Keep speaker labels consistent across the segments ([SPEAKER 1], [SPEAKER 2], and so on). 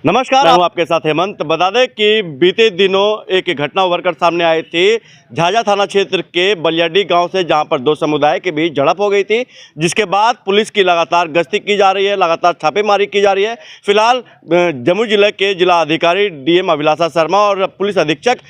[SPEAKER 1] नमस्कार, मैं हूं आपके साथ हेमंत। बता दें कि बीते दिनों एक घटना उभरकर सामने आई थी झाझा थाना क्षेत्र के बलियाडी गांव से, जहां पर दो समुदाय के बीच झड़प हो गई थी, जिसके बाद पुलिस की लगातार गश्ती की जा रही है, लगातार छापेमारी की जा रही है। फिलहाल जमुई जिले के जिला अधिकारी डीएम अभिलाषा शर्मा और पुलिस अधीक्षक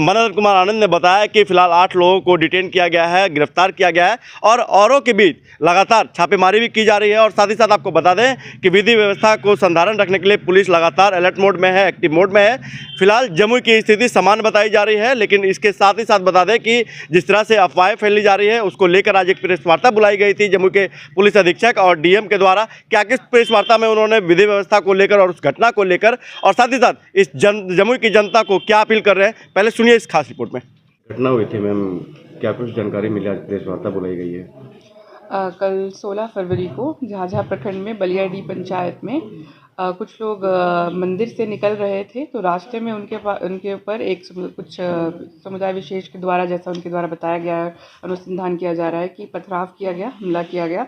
[SPEAKER 1] मनोज कुमार आनंद ने बताया कि फिलहाल 8 लोगों को डिटेन किया गया है, गिरफ्तार किया गया है और औरों के बीच लगातार छापेमारी भी की जा रही है। और साथ ही साथ आपको बता दें कि विधि व्यवस्था को संधारण रखने के लिए पुलिस लगातार अलर्ट मोड में है, एक्टिव मोड में है। फिलहाल जमुई की स्थिति सामान्य बताई जा रही है, लेकिन इसके साथ ही साथ बता दें कि जिस तरह से अफवाहें फैली जा रही है, उसको लेकर आज एक प्रेस वार्ता बुलाई गई थी जमुई के पुलिस अधीक्षक और डीएम के द्वारा। क्या किस प्रेस वार्ता में उन्होंने विधि व्यवस्था को लेकर और उस घटना को लेकर और साथ ही साथ इस जमुई की जनता को क्या अपील कर रहे हैं, पहले सुनिए इस खास रिपोर्ट में।
[SPEAKER 2] घटना हुई थी मैम, क्या कुछ जानकारी मिली? आज प्रेस वार्ता बुलाई गई है।
[SPEAKER 3] कल 16 फरवरी को झाझा प्रखंड में बलियाडी पंचायत में कुछ लोग मंदिर से निकल रहे थे, तो रास्ते में उनके ऊपर कुछ समुदाय विशेष के द्वारा, जैसा उनके द्वारा बताया गया है, अनुसंधान किया जा रहा है कि पथराव किया गया, हमला किया गया।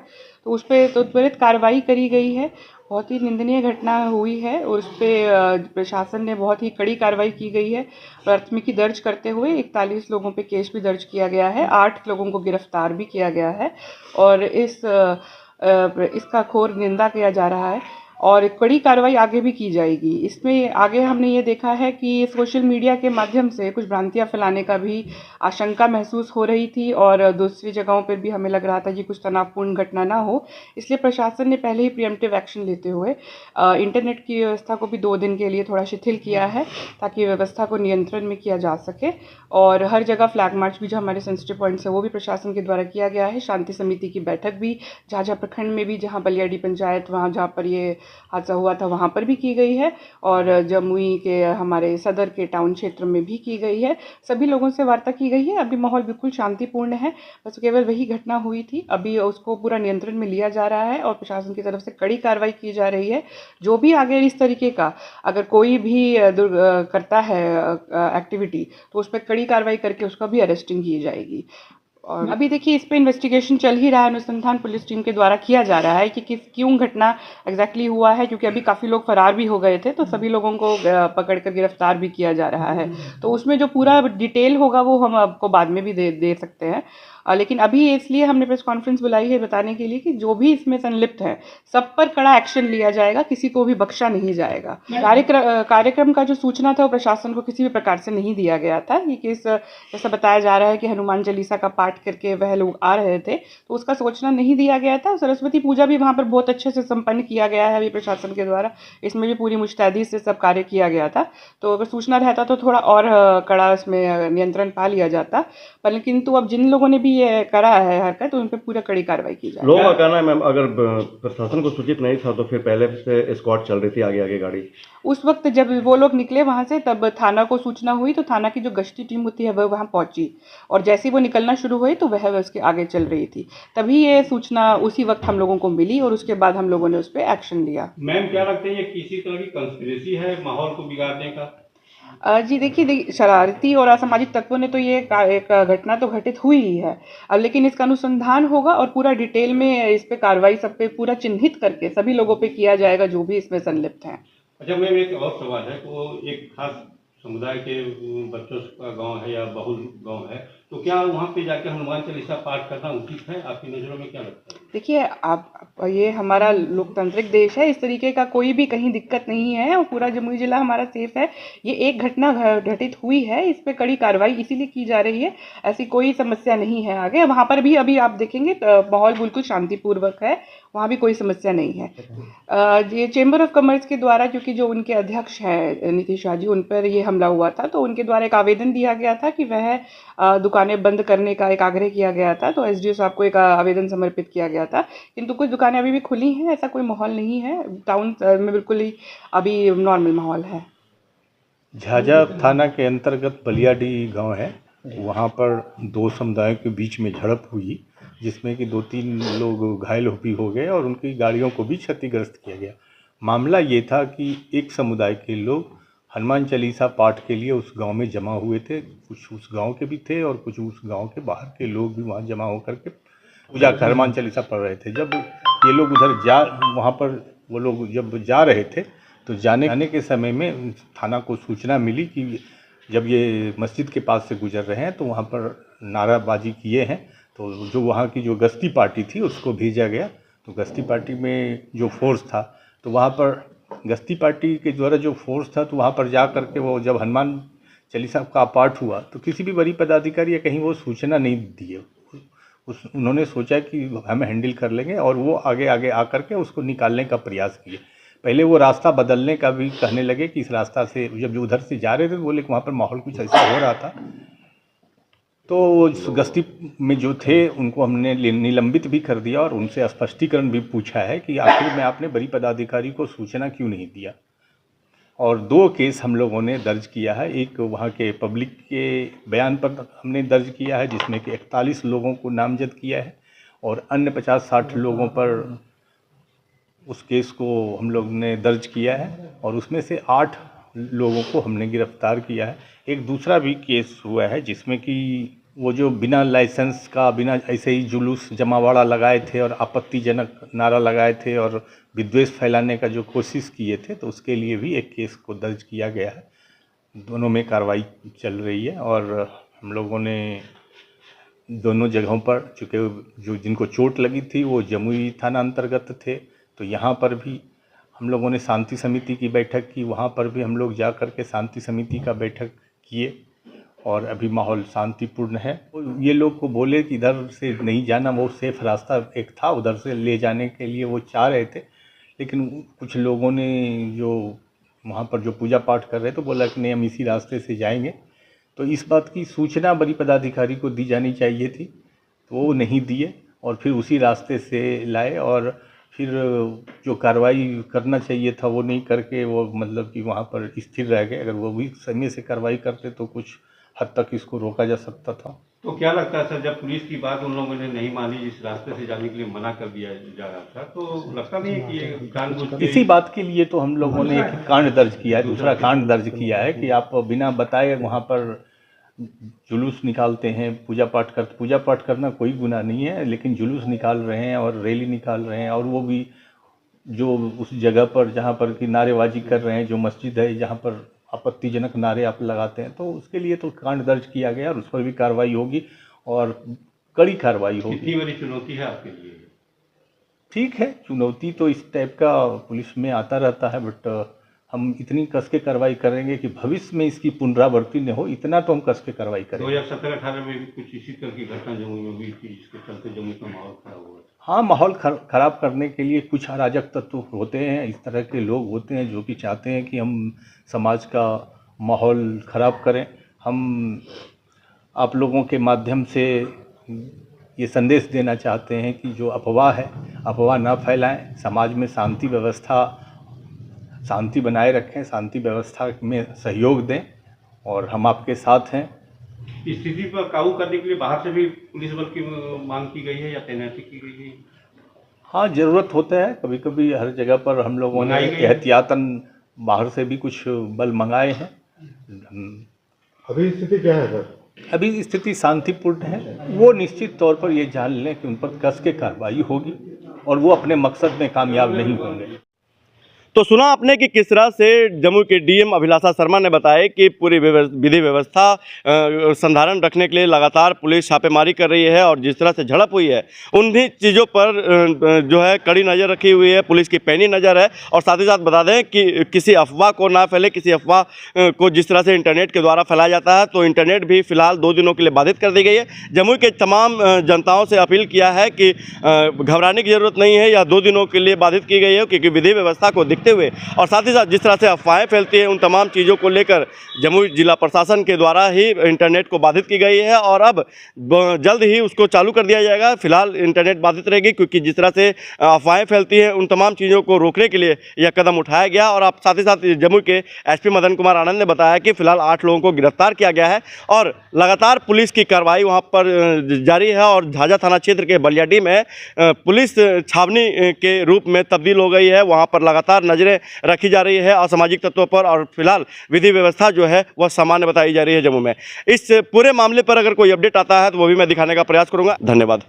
[SPEAKER 3] तो उस पर तो त्वरित कार्रवाई करी गई है। बहुत ही निंदनीय घटना हुई है और उस पर प्रशासन ने बहुत ही कड़ी कार्रवाई की गई है। प्राथमिकी दर्ज करते हुए 41 लोगों पे केस भी दर्ज किया गया है, 8 लोगों को गिरफ्तार भी किया गया है और इसका घोर निंदा किया जा रहा है और कड़ी कार्रवाई आगे भी की जाएगी। इसमें आगे हमने ये देखा है कि सोशल मीडिया के माध्यम से कुछ भ्रांतियां फैलाने का भी आशंका महसूस हो रही थी और दूसरी जगहों पर भी हमें लग रहा था कि कुछ तनावपूर्ण घटना ना हो, इसलिए प्रशासन ने पहले ही प्रिएम्प्टिव एक्शन लेते हुए इंटरनेट की व्यवस्था को भी 2 दिन के लिए थोड़ा शिथिल किया है, ताकि व्यवस्था को नियंत्रण में किया जा सके। और हर जगह फ्लैग मार्च भी, जो हमारे सेंसिटिव पॉइंट्स है, वो भी प्रशासन के द्वारा किया गया है। शांति समिति की बैठक भी झाझा प्रखंड में भी, जहाँ बलियाडी पंचायत, वहाँ जहाँ पर ये हादसा हुआ था, वहाँ पर भी की गई है और जमुई के हमारे सदर के टाउन क्षेत्र में भी की गई है। सभी लोगों से वार्ता की गई है। अभी माहौल बिल्कुल शांतिपूर्ण है, बस केवल वही घटना हुई थी। अभी उसको पूरा नियंत्रण में लिया जा रहा है और प्रशासन की तरफ से कड़ी कार्रवाई की जा रही है। जो भी आगे इस तरीके का अगर कोई भी करता है एक्टिविटी, तो उस पर कड़ी कार्रवाई करके उसका भी अरेस्टिंग की जाएगी। और अभी देखिए, इस पे इन्वेस्टिगेशन चल ही रहा है, अनुसंधान पुलिस टीम के द्वारा किया जा रहा है कि क्यों घटना एग्जैक्टली हुआ है, क्योंकि अभी काफ़ी लोग फरार भी हो गए थे, तो सभी लोगों को पकड़कर गिरफ्तार भी किया जा रहा है। तो उसमें जो पूरा डिटेल होगा वो हम आपको बाद में भी दे सकते हैं, लेकिन अभी इसलिए हमने प्रेस कॉन्फ्रेंस बुलाई है बताने के लिए कि जो भी इसमें संलिप्त है सब पर कड़ा एक्शन लिया जाएगा, किसी को भी बख्शा नहीं जाएगा। कार्यक्रम का जो सूचना था वो प्रशासन को किसी भी प्रकार से नहीं दिया गया था। ये केस जैसा बताया जा रहा है कि हनुमान चालीसा का पाठ करके वह लोग आ रहे थे, तो उसका सूचना नहीं दिया गया था। सरस्वती पूजा भी वहाँ पर बहुत अच्छे से संपन्न किया गया है अभी प्रशासन के द्वारा, इसमें भी पूरी मुस्तैदी से सब कार्य किया गया था। तो अगर सूचना रहता तो थोड़ा और कड़ा इसमें नियंत्रण पा लिया जाता, पर किंतु अब जिन लोगों ने भी ये करा है हरकत, तो उन पर पूरा कड़ी कार्रवाई की जाए।
[SPEAKER 2] लोगों का कहना है मैम, अगर प्रशासन को सूचित नहीं था तो फिर पहले से स्क्वाड चल रही थी आगे आगे गाड़ी।
[SPEAKER 3] उस वक्त जब वो लोग निकले वहाँ से, तब थाना को सूचना हुई, तो थाना की जो गश्ती टीम होती है वह वहाँ पहुँची और जैसे ही वो निकलना शुरू हुई तो वह उसके आगे चल रही थी। तभी ये सूचना उसी वक्त हम लोगों को मिली और उसके बाद हम लोगों ने उस पर एक्शन लिया।
[SPEAKER 4] मैम, क्या लगता है ये किसी तरह की कंस्पिरेसी है माहौल को बिगाड़ने का?
[SPEAKER 3] जी देखिए, शरारती और असामाजिक तत्वों ने तो ये एक घटना तो घटित हुई ही है। अब लेकिन इसका अनुसंधान होगा और पूरा डिटेल में इस पे कार्रवाई सब पे पूरा चिन्हित करके सभी लोगों पे किया जाएगा जो भी इसमें संलिप्त हैं।
[SPEAKER 4] अच्छा मैम, एक और सवाल है कि वो एक खास समुदाय के बच्चों का गांव है या बहुल गांव है, तो क्या वहाँ पे जाकर हनुमान चालीसा पाठ करना उचित है? आपकी नज़रों में क्या लगता है?
[SPEAKER 3] देखिए, आप ये हमारा लोकतांत्रिक देश है, इस तरीके का कोई भी कहीं दिक्कत नहीं है और पूरा जमुई जिला हमारा सेफ है। ये एक घटना घटित हुई है, इस पे कड़ी कार्रवाई इसीलिए की जा रही है, ऐसी कोई समस्या नहीं है। आगे वहाँ पर भी अभी आप देखेंगे तो माहौल बिल्कुल शांतिपूर्वक है, वहाँ भी कोई समस्या नहीं है। ये चेंबर ऑफ कॉमर्स के द्वारा, क्योंकि जो उनके अध्यक्ष हैं नीतीश शाह जी, उन पर ये हमला हुआ था, तो उनके द्वारा एक आवेदन दिया गया था कि वह दुकानें बंद करने का एक आग्रह किया गया था, तो एसडीओ साहब को एक आवेदन समर्पित किया गया था। किंतु कुछ दुकानें अभी भी खुली हैं, ऐसा कोई माहौल नहीं है। टाउन में बिल्कुल ही अभी नॉर्मल माहौल है।
[SPEAKER 5] झाझा थाना के अंतर्गत बलियाडी गांव है, वहां पर 2 समुदायों के बीच में झड़प हुई, जिसमें कि 2-3 लोग घायल भी हो गए और उनकी गाड़ियों को भी क्षतिग्रस्त किया गया। मामला ये था कि एक समुदाय के लोग हनुमान चालीसा पाठ के लिए उस गांव में जमा हुए थे। कुछ उस गांव के भी थे और कुछ उस गांव के बाहर के लोग भी वहां जमा होकर के पूजा हनुमान चालीसा पढ़ रहे थे। जब ये लोग उधर वहाँ पर वो लोग जब जा रहे थे, तो जाने के समय में थाना को सूचना मिली कि जब ये मस्जिद के पास से गुजर रहे हैं तो वहाँ पर नाराबाजी किए हैं। तो जो वहाँ की जो गश्ती पार्टी थी उसको भेजा गया। तो गश्ती पार्टी में जो फोर्स था तो वहाँ पर गश्ती पार्टी के द्वारा जो फोर्स था तो वहाँ पर जा कर के वो जब हनुमान चालीसा का पाठ हुआ तो किसी भी बड़ी पदाधिकारी या कहीं वो सूचना नहीं दिए। उन्होंने सोचा कि हम हैंडल कर लेंगे और वो आगे आगे आकर के उसको निकालने का प्रयास किए। पहले वो रास्ता बदलने का भी कहने लगे कि इस रास्ता से जब जो उधर से जा रहे थे बोले कि वहाँ पर माहौल कुछ ऐसा हो रहा था। तो उस गश्ती में जो थे उनको हमने निलंबित भी कर दिया और उनसे स्पष्टीकरण भी पूछा है कि आखिर में आपने बड़ी पदाधिकारी को सूचना क्यों नहीं दिया। और 2 केस हम लोगों ने दर्ज किया है। एक वहाँ के पब्लिक के बयान पर हमने दर्ज किया है जिसमें कि 41 लोगों को नामजद किया है और अन्य 50-60 लोगों पर उस केस को हम लोग ने दर्ज किया है और उसमें से 8 लोगों को हमने गिरफ्तार किया है। एक दूसरा भी केस हुआ है जिसमें कि वो जो बिना लाइसेंस का बिना ऐसे ही जुलूस जमावाड़ा लगाए थे और आपत्तिजनक नारा लगाए थे और विद्वेष फैलाने का जो कोशिश किए थे तो उसके लिए भी एक केस को दर्ज किया गया है। दोनों में कार्रवाई चल रही है और हम लोगों ने दोनों जगहों पर चूँकि जो जिनको चोट लगी थी वो जमुई थाना अंतर्गत थे तो यहाँ पर भी हम लोगों ने शांति समिति की बैठक की। वहाँ पर भी हम लोग जा कर के शांति समिति का बैठक किए और अभी माहौल शांतिपूर्ण है। ये लोग को बोले कि इधर से नहीं जाना, वो सेफ रास्ता एक था उधर से ले जाने के लिए वो चाह रहे थे, लेकिन कुछ लोगों ने जो वहाँ पर जो पूजा पाठ कर रहे थे बोला कि नहीं हम इसी रास्ते से जाएंगे। तो इस बात की सूचना बड़ी पदाधिकारी को दी जानी चाहिए थी तो वो नहीं दिए और फिर उसी रास्ते से लाए और फिर जो कार्रवाई करना चाहिए था वो नहीं करके वो मतलब कि वहाँ पर स्थिर रह गए। अगर वो भी समय से कार्रवाई करते तो कुछ हद तक इसको रोका जा सकता था।
[SPEAKER 4] तो क्या लगता है सर, जब पुलिस की बात उन लोगों ने नहीं मानी, जिस रास्ते से जाने के लिए मना कर दिया जा रहा था, तो लगता नहीं है कि ये जानबूझ के
[SPEAKER 5] इसी बात के लिए तो हम लोगों ने एक कांड दर्ज किया है, दूसरा कांड दर्ज किया है कि आप बिना बताए वहाँ पर जुलूस निकालते हैं, पूजा पाठ करना कोई गुनाह नहीं है, लेकिन जुलूस निकाल रहे हैं और रैली निकाल रहे हैं और वो भी जो उस जगह पर जहाँ पर कि नारेबाजी कर रहे हैं, जो मस्जिद है जहाँ पर आपत्तिजनक नारे आप लगाते हैं, तो उसके लिए तो कांड दर्ज किया गया और उस पर भी कार्रवाई होगी और कड़ी कार्रवाई होगी।
[SPEAKER 4] कितनी बड़ी चुनौती है आपके लिए?
[SPEAKER 5] ठीक है, चुनौती तो इस टाइप का पुलिस में आता रहता है, बट हम इतनी कस के कार्रवाई करेंगे कि भविष्य में इसकी पुनरावृत्ति न हो, इतना तो हम कस के कार्रवाई करेंगे।
[SPEAKER 4] 2017-18 में भी कुछ इसी तरह की घटना जमुई में हुई थी जिसके चलते जमुई का माहौल खराब हुआ।
[SPEAKER 5] हाँ, माहौल खराब करने के लिए कुछ अराजक तत्व होते हैं, इस तरह के लोग होते हैं जो कि चाहते हैं कि हम समाज का माहौल खराब करें। हम आप लोगों के माध्यम से ये संदेश देना चाहते हैं कि जो अफवाह है, अफवाह ना फैलाएं, समाज में शांति बनाए रखें, शांति व्यवस्था में सहयोग दें और हम आपके साथ हैं।
[SPEAKER 4] स्थिति पर काबू करने के लिए बाहर से भी पुलिस बल की मांग की गई है या तैनाती की गई है?
[SPEAKER 5] हाँ, ज़रूरत होता है, कभी कभी हर जगह पर हम लोगों ने एहतियातन बाहर से भी कुछ बल मंगाए हैं।
[SPEAKER 2] अभी स्थिति क्या है सर?
[SPEAKER 5] अभी स्थिति शांतिपूर्ण है। वो निश्चित तौर पर ये जान लें कि उन पर कस के कार्रवाई होगी और वो अपने मकसद में कामयाब नहीं होंगे।
[SPEAKER 1] तो सुना आपने कि किस तरह से जमुई के डीएम अभिलाषा शर्मा ने बताया कि पूरी विधि व्यवस्था संधारण रखने के लिए लगातार पुलिस छापेमारी कर रही है और जिस तरह से झड़प हुई है उन्हीं चीज़ों पर जो है कड़ी नज़र रखी हुई है, पुलिस की पैनी नज़र है। और साथ ही साथ बता दें कि किसी अफवाह को ना फैले, किसी अफवाह को जिस तरह से इंटरनेट के द्वारा फैलाया जाता है तो इंटरनेट भी फिलहाल 2 दिनों के लिए बाधित कर दी गई है। जमुई के तमाम जनताओं से अपील किया है कि घबराने की ज़रूरत नहीं है, या 2 दिनों के लिए बाधित की गई है क्योंकि विधि व्यवस्था को हुए और साथ ही साथ जिस तरह से अफवाहें फैलती हैं उन तमाम चीज़ों को लेकर जमुई जिला प्रशासन के द्वारा ही इंटरनेट को बाधित की गई है और अब जल्द ही उसको चालू कर दिया जाएगा। फिलहाल इंटरनेट बाधित रहेगी क्योंकि जिस तरह से अफवाहें फैलती हैं उन तमाम चीज़ों को रोकने के लिए यह कदम उठाया गया। और आप साथ ही साथ जमुई के एसपी मदन कुमार आनंद ने बताया कि फिलहाल 8 लोगों को गिरफ्तार किया गया है और लगातार पुलिस की कार्रवाई वहाँ पर जारी है और झाझा थाना क्षेत्र के बलियाडी में पुलिस छावनी के रूप में तब्दील हो गई है। वहाँ पर लगातार नजरें रखी जा रही है असामाजिक तत्वों पर और फिलहाल विधि व्यवस्था जो है वह सामान्य बताई जा रही है जम्मू में। इस पूरे मामले पर अगर कोई अपडेट आता है तो वो भी मैं दिखाने का प्रयास करूंगा। धन्यवाद।